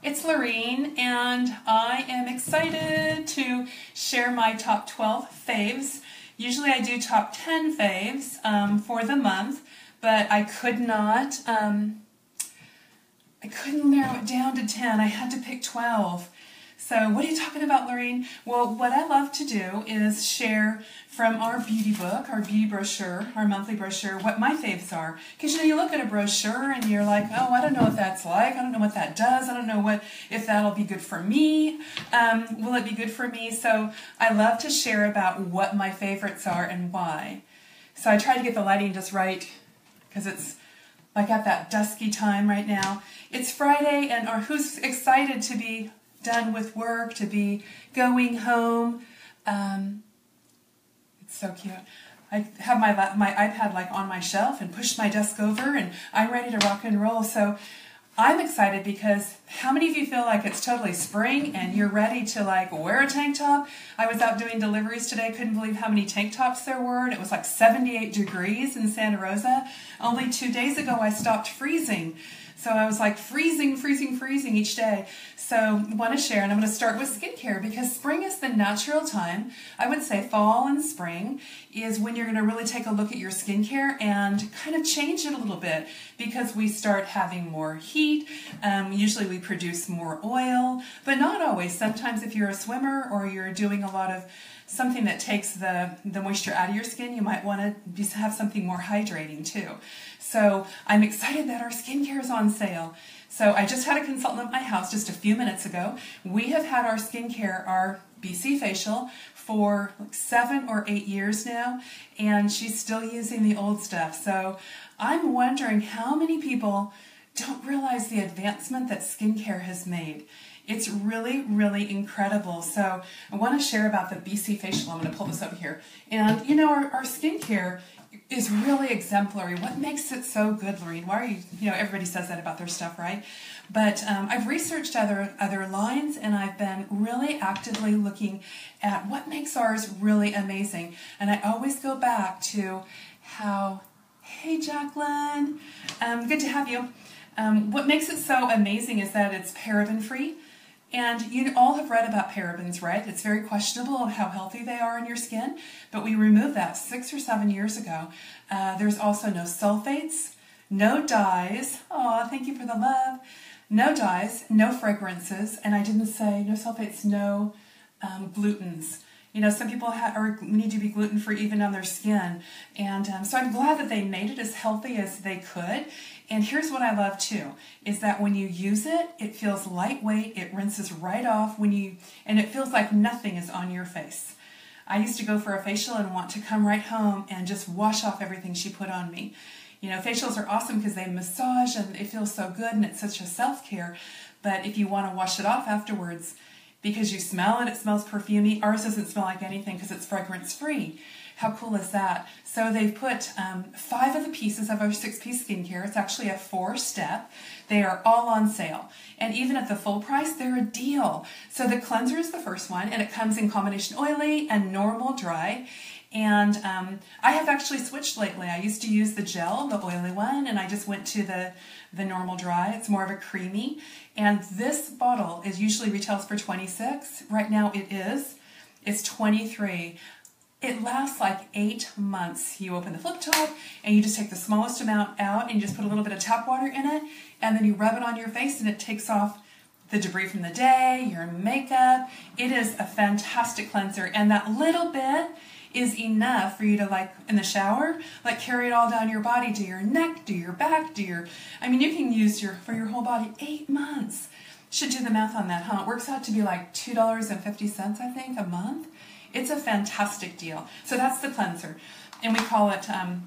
It's Lorene, and I am excited to share my top 12 faves. Usually I do top 10 faves for the month, but I couldn't narrow it down to 10. I had to pick 12. So what are you talking about, Lorene? Well, what I love to do is share from our beauty book, our beauty brochure, our monthly brochure, what my faves are. Because you look at a brochure and you're like, oh, I don't know what that's like. I don't know what that does. I don't know if that'll be good for me. Will it be good for me? So I love to share about what my favorites are and why. So I try to get the lighting just right because it's like at that dusky time right now. It's Friday, and who's excited to be done with work, to be going home. It's so cute. I have my iPad like on my shelf and pushed my desk over, and I'm ready to rock and roll. So I'm excited because how many of you feel like it's totally spring and you're ready to like wear a tank top? I was out doing deliveries today, couldn't believe how many tank tops there were, and it was like 78 degrees in Santa Rosa. Only 2 days ago I stopped freezing. So I was like freezing each day. So I want to share, and I'm going to start with skincare because spring is the natural time. I would say fall and spring is when you're going to really take a look at your skincare and kind of change it a little bit because we start having more heat. Usually we produce more oil, but not always. Sometimes if you're a swimmer or you're doing a lot of something that takes the moisture out of your skin, you might want to have something more hydrating too. So I'm excited that our skincare is on sale. So I just had a consultant at my house just a few minutes ago. We have had our skincare, our BC facial, for like 7 or 8 years now, and she's still using the old stuff. So I'm wondering how many people don't realize the advancement that skincare has made. It's really, really incredible. So I want to share about the BC facial. I'm going to pull this over here. And our skincare is really exemplary. What makes it so good, Lorene? Why are you, everybody says that about their stuff, right? But I've researched other lines, and I've been really actively looking at what makes ours really amazing. And I always go back to how, hey, Jacqueline, good to have you. What makes it so amazing is that it's paraben-free. And you all have read about parabens, right? It's very questionable how healthy they are in your skin, but we removed that 6 or 7 years ago. There's also no sulfates, no dyes. Oh, thank you for the love. No dyes, no fragrances, and I didn't say no sulfates, no glutens. Some people need to be gluten-free even on their skin. And so I'm glad that they made it as healthy as they could. And here's what I love too, is that when you use it, it feels lightweight, it rinses right off and it feels like nothing is on your face. I used to go for a facial and want to come right home and just wash off everything she put on me. Facials are awesome because they massage and it feels so good and it's such a self-care. But if you want to wash it off afterwards, because you smell it, it smells perfumey. Ours doesn't smell like anything because it's fragrance-free. How cool is that? So they've put 5 of the pieces of our 6-piece skincare. It's actually a 4-step. They are all on sale. And even at the full price, they're a deal. So the cleanser is the first one, and it comes in combination oily and normal dry. And I have actually switched lately. I used to use the gel, the oily one, and I just went to the normal dry. It's more of a creamy. And this bottle usually retails for $26. Right now it's $23. It lasts like 8 months. You open the flip top and you just take the smallest amount out and you just put a little bit of tap water in it, and then you rub it on your face and it takes off the debris from the day, your makeup. It is a fantastic cleanser, and that little bit is enough for you to, like in the shower, like carry it all down your body, do your neck, do your back, you can use for your whole body. 8 months. Should do the math on that, huh? It works out to be like $2.50, I think, a month. It's a fantastic deal. So that's the cleanser. And we call it, I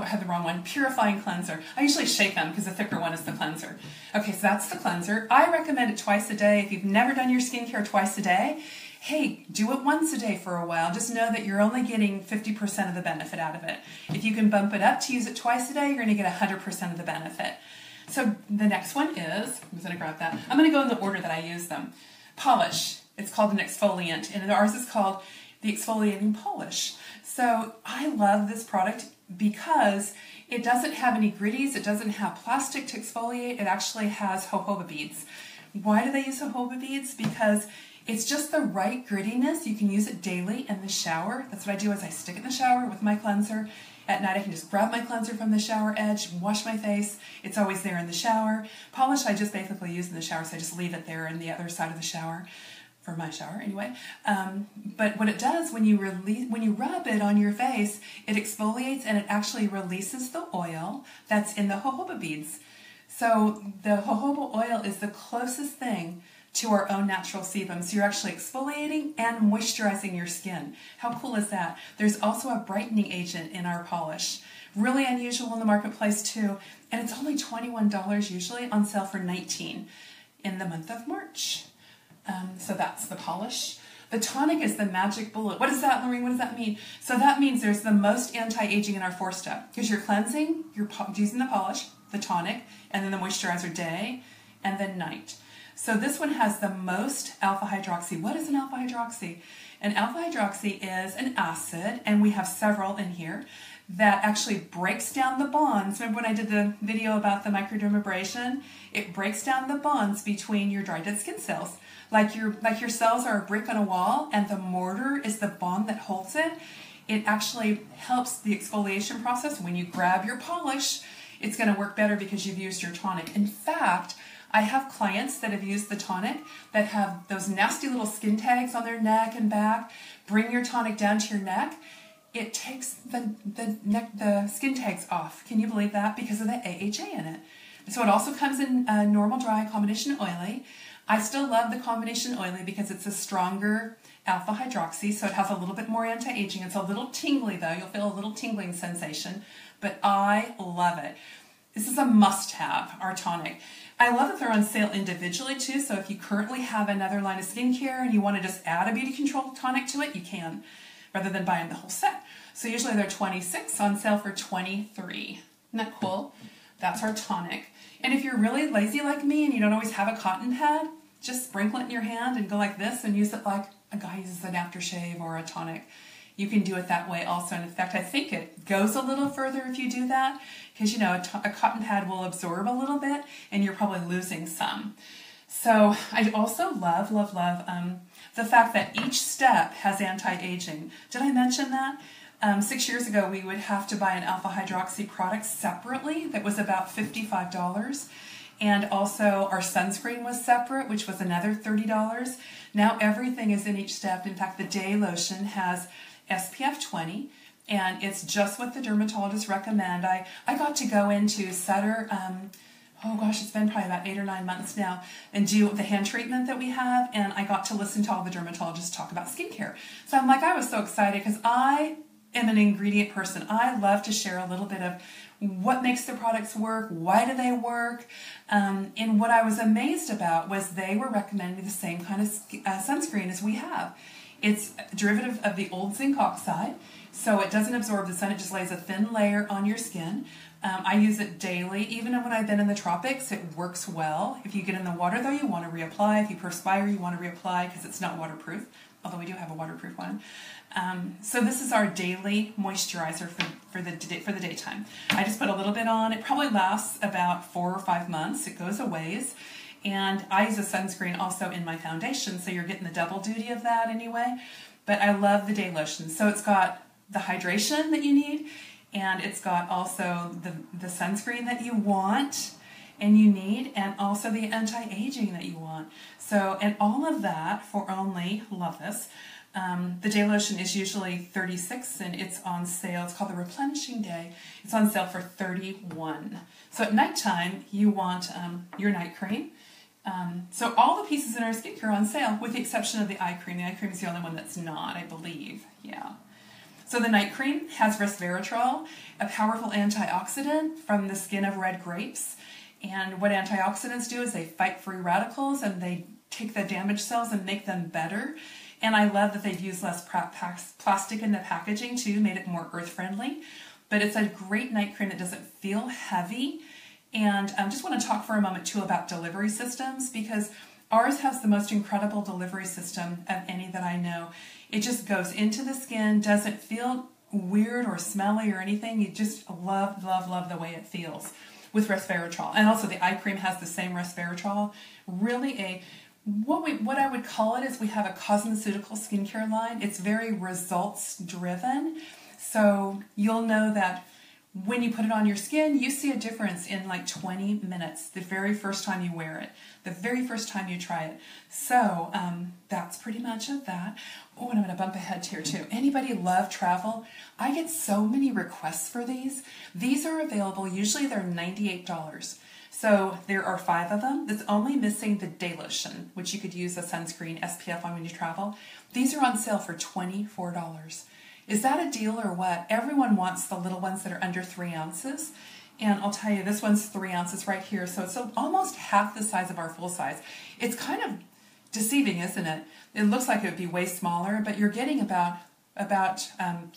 had the wrong one, purifying cleanser. I usually shake them because the thicker one is the cleanser. Okay, so that's the cleanser. I recommend it twice a day. If you've never done your skincare twice a day, hey, do it once a day for a while. Just know that you're only getting 50% of the benefit out of it. If you can bump it up to use it twice a day, you're going to get 100% of the benefit. So the next one is, I'm going to grab that. I'm going to go in the order that I use them. Polish. It's called an exfoliant, and ours is called the exfoliating polish. So I love this product because It doesn't have any gritties. It doesn't have plastic to exfoliate. It actually has jojoba beads. Why do they use jojoba beads? Because it's just the right grittiness. You can use it daily in the shower. That's what I do, is I stick it in the shower with my cleanser. At night I can just grab my cleanser from the shower edge, wash my face. It's always there in the shower. Polish I just basically use in the shower, so I just leave it there in the other side of the shower. For my shower anyway. But what it does when you rub it on your face, it exfoliates and it actually releases the oil that's in the jojoba beads. So the jojoba oil is the closest thing to our own natural sebum. So you're actually exfoliating and moisturizing your skin. How cool is that? There's also a brightening agent in our polish. Really unusual in the marketplace too. And it's only $21 usually, on sale for $19 in the month of March. So that's the polish. The tonic is the magic bullet. What is that, Lorraine? What does that mean? So that means there's the most anti-aging in our 4-step. Because you're cleansing, you're using the polish, the tonic, and then the moisturizer day, and then night. So this one has the most alpha hydroxy. What is an alpha hydroxy? An alpha hydroxy is an acid, and we have several in here, that actually breaks down the bonds. Remember when I did the video about the microdermabrasion? It breaks down the bonds between your dry dead skin cells. Like your cells are a brick on a wall, and the mortar is the bond that holds it. It actually helps the exfoliation process. When you grab your polish, it's going to work better because you've used your tonic. In fact, I have clients that have used the tonic that have those nasty little skin tags on their neck and back. Bring your tonic down to your neck. It takes the skin tags off. Can you believe that? Because of the AHA in it. So it also comes in normal, dry, combination oily. I still love the combination oily because it's a stronger alpha hydroxy, so it has a little bit more anti-aging. It's a little tingly though. You'll feel a little tingling sensation, but I love it. This is a must-have, our tonic. I love that they're on sale individually too, so if you currently have another line of skincare and you want to just add a beauty control tonic to it, you can, rather than buying the whole set. So usually they're $26, on sale for $23. Isn't that cool? That's our tonic. And if you're really lazy like me and you don't always have a cotton pad, just sprinkle it in your hand and go like this and use it like a guy uses an aftershave or a tonic. You can do it that way also. And in fact, I think it goes a little further if you do that, because you know a cotton pad will absorb a little bit and you're probably losing some. So I also love the fact that each step has anti-aging. Did I mention that? 6 years ago, we would have to buy an alpha hydroxy product separately that was about $55. And also our sunscreen was separate, which was another $30. Now everything is in each step. In fact, the day lotion has SPF 20, and it's just what the dermatologists recommend. I got to go into Sutter, oh gosh, it's been probably about 8 or 9 months now, and do the hand treatment that we have, and I got to listen to all the dermatologists talk about skincare. So I'm like, I was so excited because I am an ingredient person. I love to share a little bit of what makes the products work, why do they work, and what I was amazed about was they were recommending the same kind of sunscreen as we have. It's a derivative of the old zinc oxide, so it doesn't absorb the sun, it just lays a thin layer on your skin. I use it daily, even when I've been in the tropics, it works well. If you get in the water though, you want to reapply. If you perspire, you want to reapply because it's not waterproof, although we do have a waterproof one. So this is our daily moisturizer for the daytime. I just put a little bit on. It probably lasts about 4 or 5 months. It goes a ways. And I use a sunscreen also in my foundation, so you're getting the double duty of that anyway. But I love the day lotion. So it's got the hydration that you need, and it's got also the sunscreen that you want and you need, and also the anti-aging that you want. So, and all of that for only, love this, the day lotion is usually $36 and it's on sale. It's called the Replenishing Day. It's on sale for $31. So at nighttime, you want your night cream. So all the pieces in our skincare are on sale with the exception of the eye cream. The eye cream is the only one that's not, I believe. Yeah. So the night cream has resveratrol, a powerful antioxidant from the skin of red grapes. And what antioxidants do is they fight free radicals and they take the damaged cells and make them better. And I love that they've used less plastic in the packaging too, made it more earth-friendly. But it's a great night cream that doesn't feel heavy. And I just want to talk for a moment too about delivery systems, because ours has the most incredible delivery system of any that I know. It just goes into the skin, doesn't feel weird or smelly or anything. You just love, love, love the way it feels with resveratrol. And also the eye cream has the same resveratrol. Really what I would call it is we have a cosmeceutical skincare line. It's very results driven. So you'll know that when you put it on your skin, you see a difference in like 20 minutes, the very first time you wear it, the very first time you try it. So that's pretty much of that. Oh, and I'm going to bump ahead here too. Anybody love travel? I get so many requests for these. These are available. Usually they're $98. So there are 5 of them. That's only missing the day lotion, which you could use a sunscreen SPF on when you travel. These are on sale for $24. Is that a deal or what? Everyone wants the little ones that are under 3 ounces. And I'll tell you, this one's 3 ounces right here. So it's almost half the size of our full size. It's kind of deceiving, isn't it? It looks like it would be way smaller, but you're getting about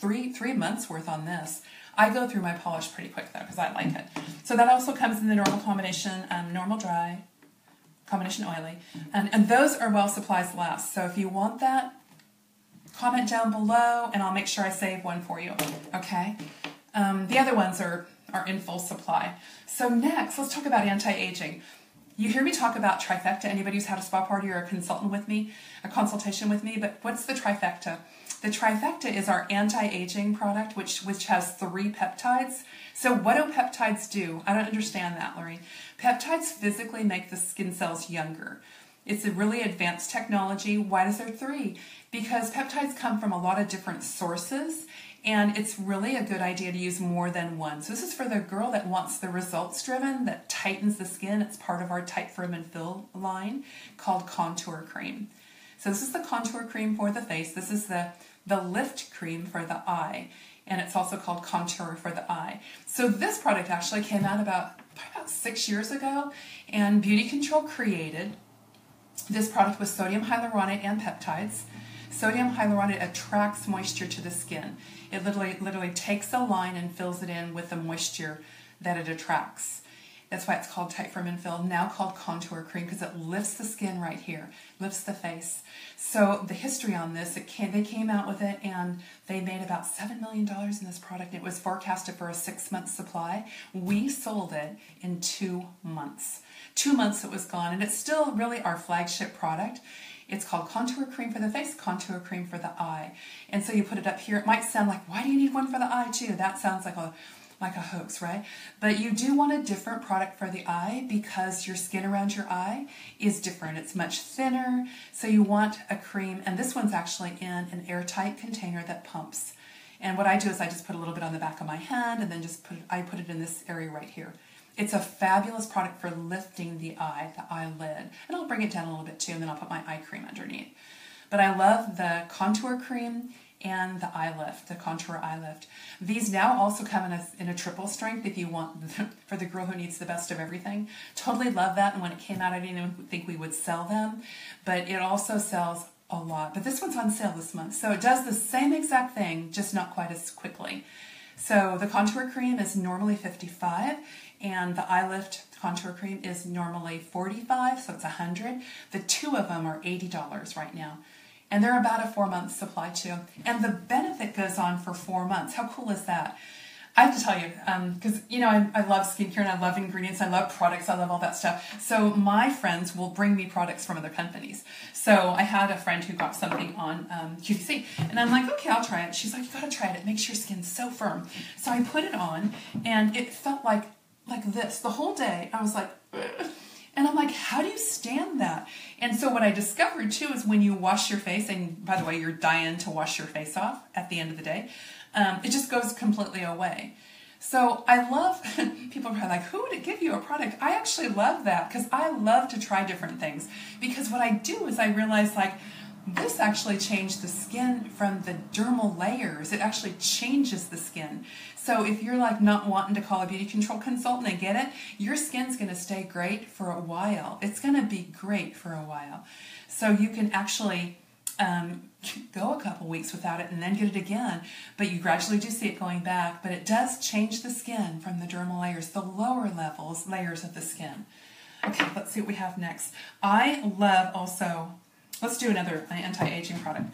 3 months worth on this. I go through my polish pretty quick though, because I like it. So that also comes in the normal combination, normal dry, combination oily. And those are while supplies last. So if you want that, comment down below and I'll make sure I save one for you, okay? The other ones are in full supply. So next, let's talk about anti-aging. You hear me talk about trifecta, anybody who's had a spa party or a consultation with me, but what's the trifecta? The trifecta is our anti-aging product, which has 3 peptides. So what do peptides do? I don't understand that, Lorraine. Peptides physically make the skin cells younger. It's a really advanced technology. Why is there 3? Because peptides come from a lot of different sources, and it's really a good idea to use more than one. So this is for the girl that wants the results driven, that tightens the skin. It's part of our Tight, Firm, and Fill line called Contour Cream. So this is the contour cream for the face. This is the lift cream for the eye, and it's also called Contour for the eye. So this product actually came out about 6 years ago, and Beauty Control created this product with sodium hyaluronate and peptides. Sodium hyaluronate attracts moisture to the skin. It literally takes a line and fills it in with the moisture that it attracts. That's why it's called Tight, Firm, and Fill, now called Contour Cream, because it lifts the skin right here, lifts the face. So the history on this, they came out with it and they made about $7 million in this product. It was forecasted for a 6-month supply. We sold it in 2 months. 2 months it was gone, and it's still really our flagship product. It's called Contour Cream for the face, Contour Cream for the eye. And so you put it up here. It might sound like, why do you need one for the eye too? That sounds like a hoax, right? But you do want a different product for the eye because your skin around your eye is different. It's much thinner, so you want a cream, and this one's actually in an airtight container that pumps. And what I do is I just put a little bit on the back of my hand and then I put it in this area right here. It's a fabulous product for lifting the eyelid. And I'll bring it down a little bit too, and then I'll put my eye cream underneath. But I love the contour cream and the eye lift, the contour eye lift. These now also come in a triple strength if you want, for the girl who needs the best of everything. Totally love that, and when it came out I didn't even think we would sell them, but it also sells a lot. But this one's on sale this month, so it does the same exact thing, just not quite as quickly. So the contour cream is normally $55, and the eye lift contour cream is normally $45, so it's $100. The 2 of them are $80 right now. And they're about a 4-month supply too. And the benefit goes on for 4 months. How cool is that? I have to tell you, because I love skincare and I love ingredients, I love products, I love all that stuff. So my friends will bring me products from other companies. So I had a friend who got something on QVC, and I'm like, okay, I'll try it. She's like, you gotta try it. It makes your skin so firm. So I put it on, and it felt like this the whole day. I was like, ugh. And I'm like, how do you stand that? And so what I discovered too is when you wash your face, and by the way, you're dying to wash your face off at the end of the day, it just goes completely away. So I love, people are like, who would it give you a product? I actually love that because I love to try different things. Because what I do is I realize like, this actually changed the skin from the dermal layers. It actually changes the skin. So if you're like not wanting to call a beauty control consultant and get it, your skin's going to stay great for a while. It's going to be great for a while. So you can actually go a couple weeks without it and then get it again. But you gradually do see it going back. But it does change the skin from the dermal layers, the lower layers of the skin. Okay, let's see what we have next. I love also Let's do another anti-aging product.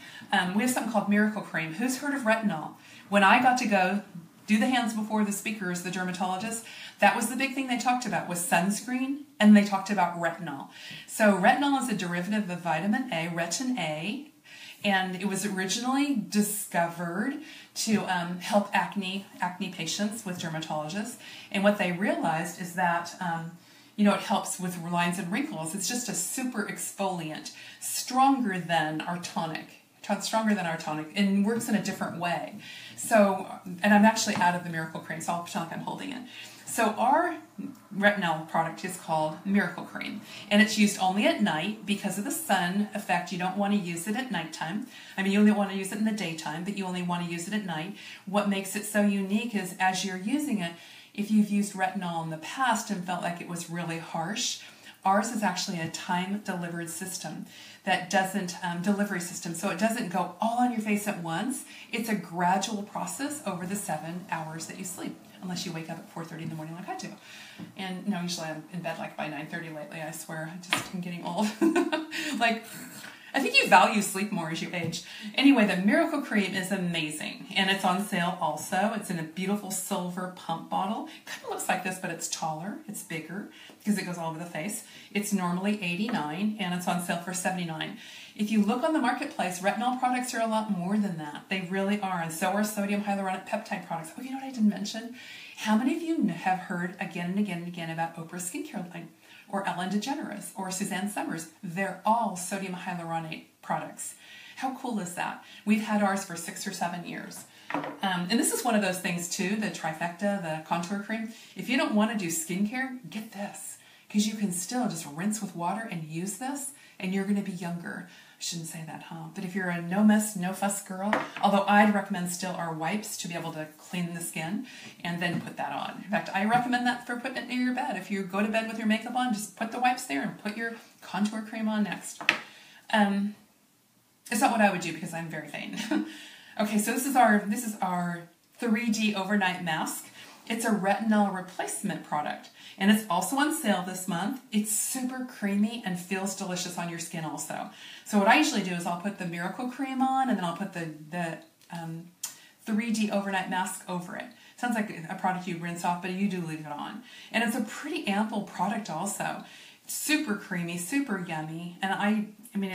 We have something called Miracle Cream. Who's heard of retinol? When I got to go do the hands before the speakers, the dermatologists, that was the big thing they talked about was sunscreen, and they talked about retinol. So retinol is a derivative of vitamin A, retin A, and it was originally discovered to help acne patients with dermatologists. And what they realized is that it helps with lines and wrinkles. It's just a super exfoliant, stronger than our tonic, and works in a different way. So, and I'm actually out of the Miracle Cream, so I'll pretend like I'm holding it. So our retinol product is called Miracle Cream, and it's used only at night because of the sun effect. You don't want to use it at nighttime. I mean, you only want to use it in the daytime, but you only want to use it at night. What makes it so unique is as you're using it, if you've used retinol in the past and felt like it was really harsh, ours is actually a time-delivered system that doesn't, delivery system, so it doesn't go all on your face at once. It's a gradual process over the 7 hours that you sleep, unless you wake up at 4:30 in the morning like I do. And no, usually I'm in bed like by 9:30 lately, I swear. I'm getting old. I think you value sleep more as you age. Anyway, the Miracle Cream is amazing, and it's on sale also. It's in a beautiful silver pump bottle. Kind of looks like this, but it's taller, it's bigger, because it goes all over the face. It's normally $89, and it's on sale for $79. If you look on the marketplace, retinol products are a lot more than that. They really are, and so are sodium hyaluronic peptide products. Oh, you know what I didn't mention? How many of you have heard again and again and again about Oprah's skincare line? Or Ellen DeGeneres, or Suzanne Summers? They're all sodium hyaluronate products. How cool is that? We've had ours for 6 or 7 years. And this is one of those things too, the trifecta, the contour cream. If you don't want to do skincare, get this, because you can still just rinse with water and use this, and you're going to be younger. I shouldn't say that, huh? But if you're a no mess, no fuss girl, although I'd recommend still our wipes to be able to clean the skin and then put that on. In fact, I recommend that for putting it near your bed. If you go to bed with your makeup on, just put the wipes there and put your contour cream on next. It's not what I would do because I'm very vain. Okay, so this is our 3D overnight mask. It's a retinol replacement product, and it's also on sale this month. It's super creamy and feels delicious on your skin also. So what I usually do is I'll put the Miracle Cream on, and then I'll put the 3D overnight mask over it. Sounds like a product you rinse off, but you do leave it on. And it's a pretty ample product also. Super creamy, super yummy, and I mean,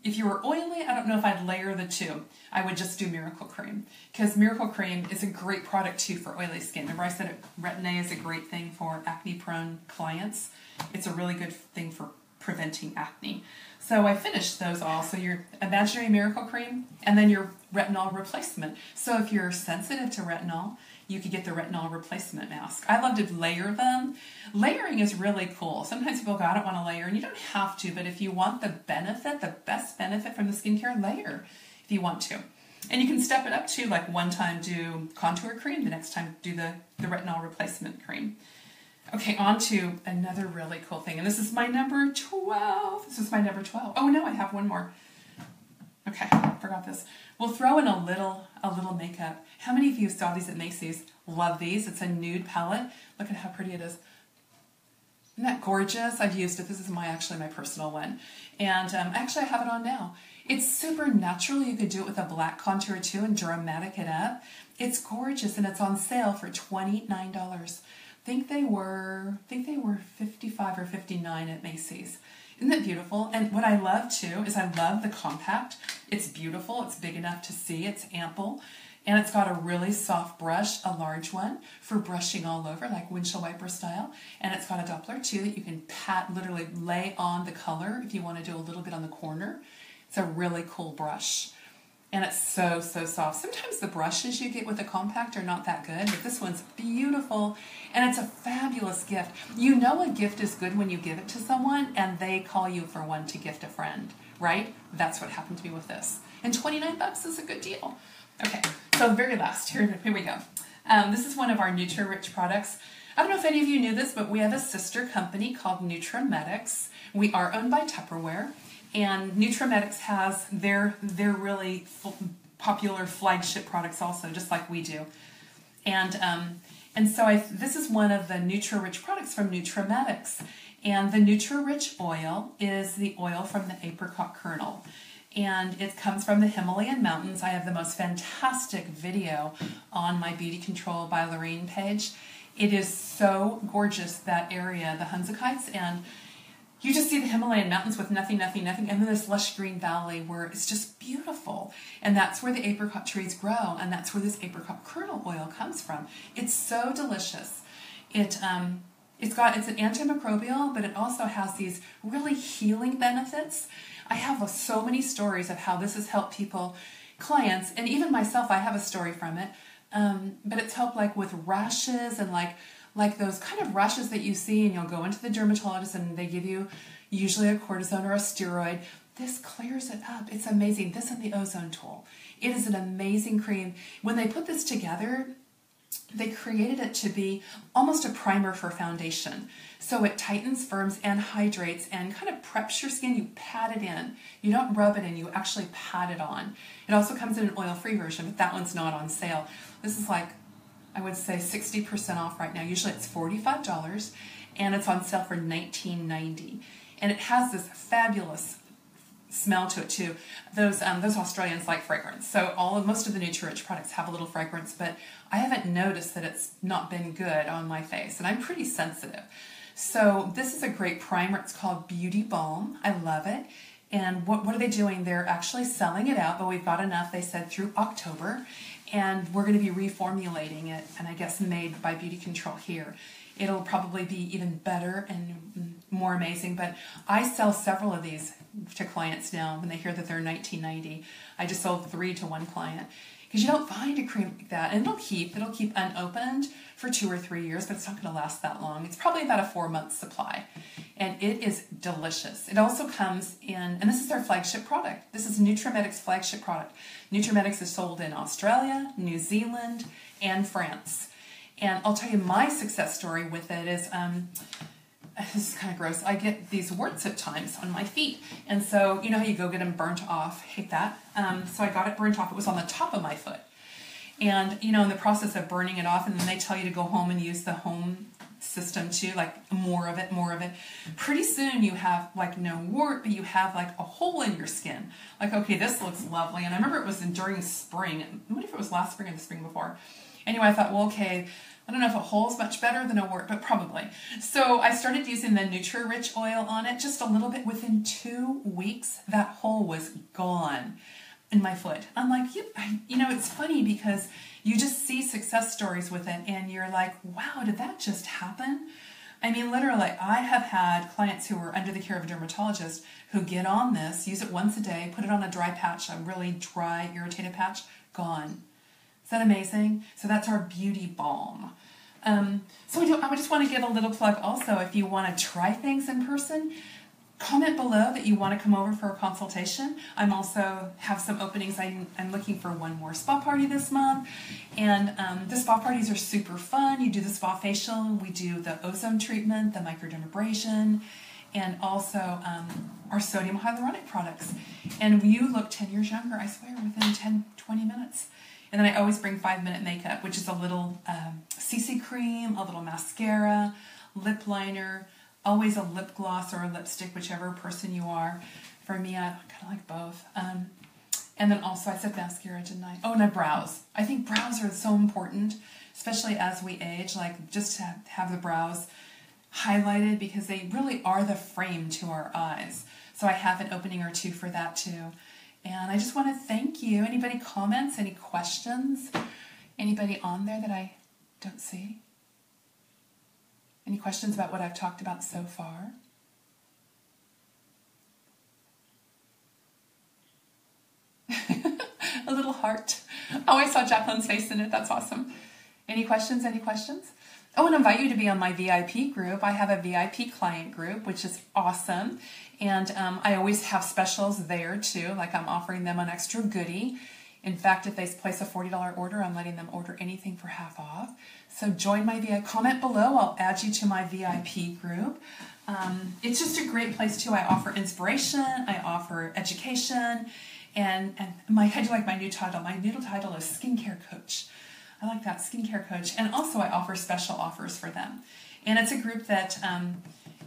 if you were oily, I don't know if I'd layer the two. I would just do Miracle Cream, because Miracle Cream is a great product too for oily skin. Remember I said Retin A is a great thing for acne-prone clients. It's a really good thing for preventing acne. So I finished those all. So your imaginary Miracle Cream, and then your retinol replacement. So if you're sensitive to retinol, you could get the retinol replacement mask. I love to layer them. Layering is really cool. Sometimes people go, I don't want to layer, and you don't have to, but if you want the benefit, the best benefit from the skincare, layer if you want to. And you can step it up to, like, one time do contour cream, the next time do the retinol replacement cream. Okay, on to another really cool thing, and this is my number 12. This is my number 12. Oh no, I have one more. Okay, forgot this. We'll throw in a little makeup. How many of you saw these at Macy's? Love these. It's a nude palette. Look at how pretty it is. Isn't that gorgeous? I've used it. This is actually my personal one. And actually I have it on now. It's super natural. You could do it with a black contour too and dramatic it up. It's gorgeous, and it's on sale for $29. I think they were $55 or $59 at Macy's. Isn't that beautiful? And what I love too is I love the compact. It's beautiful. It's big enough to see. It's ample. And it's got a really soft brush, a large one, for brushing all over, like windshield wiper style. And it's got a Doppler too that you can literally lay on the color if you want to do a little bit on the corner. It's a really cool brush. And it's so, so soft. Sometimes the brushes you get with the compact are not that good, but this one's beautiful, and it's a fabulous gift. You know a gift is good when you give it to someone and they call you for one to gift a friend, right? That's what happened to me with this. And $29 is a good deal. Okay, so very last, here we go. This is one of our NutriRich products. I don't know if any of you knew this, but we have a sister company called NutriMedics. We are owned by Tupperware. And NutriMedics has their really popular flagship products also, just like we do. And so this is one of the NutriRich products from NutriMedics. And the Nutri-Rich oil is the oil from the apricot kernel. And it comes from the Himalayan mountains. I have the most fantastic video on my Beauty Control by Lorraine page. It is so gorgeous, that area, the Hunza Heights, and you just see the Himalayan mountains with nothing, and then this lush green valley where it's just beautiful. And that's where the apricot trees grow, and that's where this apricot kernel oil comes from. It's so delicious. It's an antimicrobial, but it also has these really healing benefits. I have so many stories of how this has helped people, clients, and even myself. I have a story from it. But it's helped like with rashes and like those kind of rashes that you see, and you'll go into the dermatologist and they give you usually a cortisone or a steroid. This clears it up. It's amazing. This and the ozone tool. It is an amazing cream. When they put this together, they created it to be almost a primer for foundation. So it tightens, firms, and hydrates and kind of preps your skin. You pat it in. You don't rub it in, you actually pat it on. It also comes in an oil-free version, but that one's not on sale. This is like, I would say 60% off right now. Usually it's $45 and it's on sale for $19.90. And it has this fabulous smell to it too. Those Australians like fragrance. So most of the Nutri-Rich products have a little fragrance, but I haven't noticed that it's not been good on my face, and I'm pretty sensitive. So this is a great primer. It's called Beauty Balm. I love it. And what are they doing? They're actually selling it out, but we've got enough, they said, through October. And we're going to be reformulating it, and I guess made by Beauty Control here. It'll probably be even better and more amazing, but I sell several of these to clients now when they hear that they're $19.90. I just sold 3 to one client. Because you don't find a cream like that, and it'll keep unopened for 2 or 3 years, but it's not going to last that long. It's probably about a 4-month supply, and it is delicious. It also comes in, and this is their flagship product. This is Nutrimedic's flagship product. Nutrimedics is sold in Australia, New Zealand, and France. And I'll tell you my success story with it is, this is kind of gross. I get these warts at times on my feet. And so, you know how you go get them burnt off? Hate that. So I got it burnt off. It was on the top of my foot. And, you know, in the process of burning it off, and then they tell you to go home and use the home system too, like more of it. Pretty soon you have like no wart, but you have like a hole in your skin. Like, okay, this looks lovely. And I remember it was during spring. I wonder if it was last spring or the spring before. Anyway, I thought, well, okay, I don't know if a hole is much better than a wart, but probably. So I started using the Nutri-Rich oil on it just a little bit. Within 2 weeks, that hole was gone in my foot. I'm like, you know, it's funny because you just see success stories with it and you're like, wow, did that just happen? I mean, literally, I have had clients who are under the care of a dermatologist who get on this, use it once a day, put it on a dry patch, a really dry, irritated patch, gone. Is that amazing? So that's our Beauty Balm. So I just want to give a little plug also. If you want to try things in person, comment below that you want to come over for a consultation. I'm also have some openings. I'm looking for one more spa party this month. And the spa parties are super fun. You do the spa facial. We do the ozone treatment, the microdermabrasion, and also our sodium hyaluronic products. And you look 10 years younger, I swear, within 10, 20 minutes. And then I always bring 5-minute makeup, which is a little CC cream, a little mascara, lip liner, always a lip gloss or a lipstick, whichever person you are. For me, I kind of like both. And then also, I said mascara, didn't I? Oh, and a brows. I think brows are so important, especially as we age, like just to have the brows highlighted because they really are the frame to our eyes. So I have an opening or two for that too. And I just want to thank you. Anybody comments? Any questions? Anybody on there that I don't see? Any questions about what I've talked about so far? A little heart. Oh, I saw Jacqueline's face in it. That's awesome. Any questions? Any questions? Oh, and I invite you to be on my VIP group. I have a VIP client group, which is awesome. And I always have specials there too, like I'm offering them an extra goodie. In fact, if they place a $40 order, I'm letting them order anything for half off. So join my VIP. Comment below. I'll add you to my VIP group. It's just a great place too. I offer inspiration. I offer education. And I do like my new title. My new title is Skincare Coach. I like that, Skincare Coach. And also I offer special offers for them. And it's a group that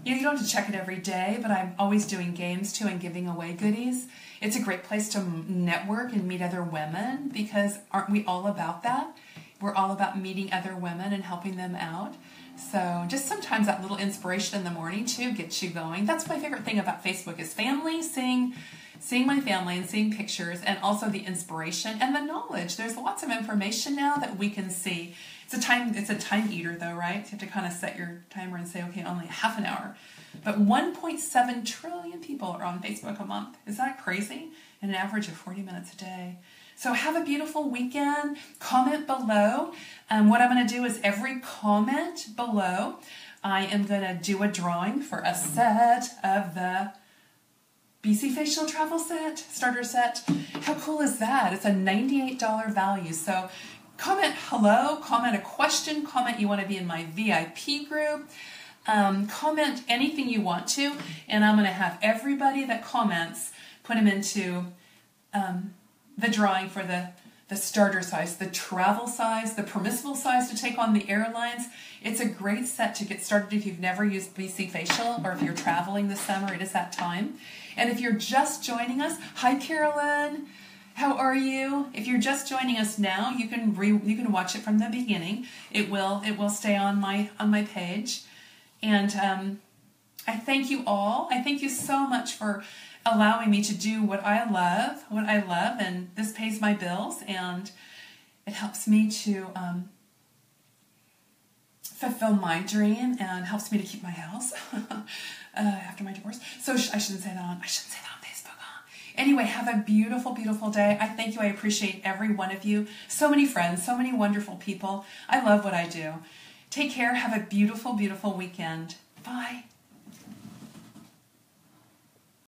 You don't have to check it every day, but I'm always doing games too and giving away goodies. It's a great place to network and meet other women, because aren't we all about that? We're all about meeting other women and helping them out. So just sometimes that little inspiration in the morning too gets you going. That's my favorite thing about Facebook, is family, seeing my family and seeing pictures, and also the inspiration and the knowledge. There's lots of information now that we can see. It's a time eater though, right? You have to kind of set your timer and say, okay, only half an hour. But 1.7 trillion people are on Facebook a month. Is that crazy? And an average of 40 minutes a day. So have a beautiful weekend. Comment below. What I'm going to do is every comment below, I am going to do a drawing for a set of the BC Facial Travel Set, Starter Set. How cool is that? It's a $98 value. So comment hello, comment a question, comment you want to be in my VIP group. Comment anything you want to, and I'm going to have everybody that comments put them into the drawing for the starter size, the travel size, the permissible size to take on the airlines. It's a great set to get started if you've never used BC Facial, or if you're traveling this summer, it is that time. And if you're just joining us, hi Carolyn, how are you? If you're just joining us now, you can watch it from the beginning. It will stay on my page. And I thank you all. I thank you so much for allowing me to do what I love, and this pays my bills, and it helps me to fulfill my dream, and helps me to keep my house after my divorce. So I shouldn't say that on Facebook. Anyway, have a beautiful, beautiful day. I thank you. I appreciate every one of you. So many friends, so many wonderful people. I love what I do. Take care. Have a beautiful, beautiful weekend. Bye.